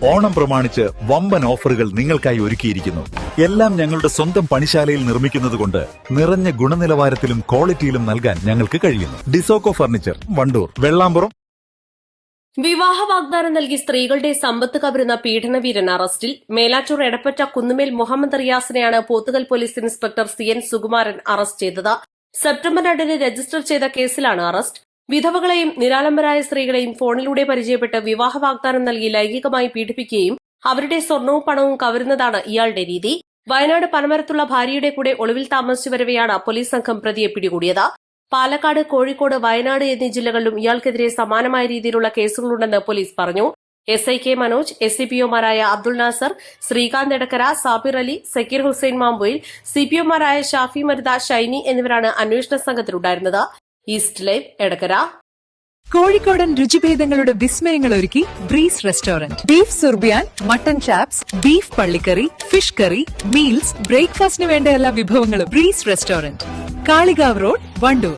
ഓണം പ്രമാണിച്ച് വമ്പൻ ഓഫറുകൾ നിങ്ങൾക്കായി ഒരുക്കിയിരിക്കുന്നു. എല്ലാം ഞങ്ങളുടെ സ്വന്തം പണിശാലയിൽ നിർമ്മിക്കുന്നതുകൊണ്ട് നിറഞ്ഞ ഗുണനിലവാരത്തിലും ക്വാളിറ്റിയിലും നൽകാൻ ഞങ്ങൾക്ക് കഴിയുന്നു. ഡിസോക്കോ ഫർണിച്ചർ, വണ്ടൂർ, വെള്ളാമ്പുറം. വിവാഹ വാഗ്ദാനം നൽകി സ്ത്രീകളുടെ സമ്പത്ത് കവരുന്ന പീഡനവീരൻ അറസ്റ്റിൽ. മേലാറ്റൂർ എടപ്പറ്റ കുന്നുമേൽ മുഹമ്മദ് റിയാസിനെയാണ് Pothukal police inspector CN Sukumaran arrest ചെയ്തത്. സെപ്റ്റംബർ 2-ന് രജിസ്റ്റർ ചെയ്ത കേസിലാണ് അറസ്റ്റ്. വിധവകളെയും നിരാലംബരായ സ്ത്രീകളെയും ഫോണിലൂടെ പരിചയപ്പെട്ട് വിവാഹ വാഗ്ദാനം നൽകി ലൈംഗികമായി പീഡിപ്പിക്കുകയും അവരുടെ സ്വർണവും പണവും കവരുന്നതാണ് ഇയാളുടെ രീതി. വയനാട് പനമരത്തുള്ള ഭാര്യയുടെ കൂടെ ഒളിവിൽ താമസിച്ചു വരവെയാണ് പോലീസ് സംഘം പ്രതിയെ പിടികൂടിയത്. പാലക്കാട്, കോഴിക്കോട്, വയനാട് എന്നീ ജില്ലകളിലും ഇയാൾക്കെതിരെ സമാനമായ രീതിയിലുള്ള കേസുകളുണ്ടെന്ന് പോലീസ് പറഞ്ഞു. SI K മനോജ്, SCPOമാരായ അബ്ദുൾ നാസർ, ശ്രീകാന്ത് എടക്കര, സാബിർ അലി, സക്കീർ ഹുസൈൻ മാമ്പുയിൽ, CPOമാരായ ഷാഫി മരുത, ഷൈനി എന്നിവരാണ് അന്വേഷണ സംഘത്തിലുണ്ടായിരുന്നത്. East Live, Edakkara. കോഴിക്കോടൻ രുചിഭേദങ്ങളുടെ വിസ്മയങ്ങൾ ഒരുക്കി ബ്രീസ് റെസ്റ്റോറന്റ്. ബീഫ് സുർബിയാൻ, മട്ടൺ ചാപ്സ്, ബീഫ് പള്ളിക്കറി, ഫിഷ് കറി, മീൽസ്, ബ്രേക്ക്ഫാസ്റ്റിന് വേണ്ട എല്ലാ വിഭവങ്ങളും. Breeze restaurant, Kalikavu road, Wandoor.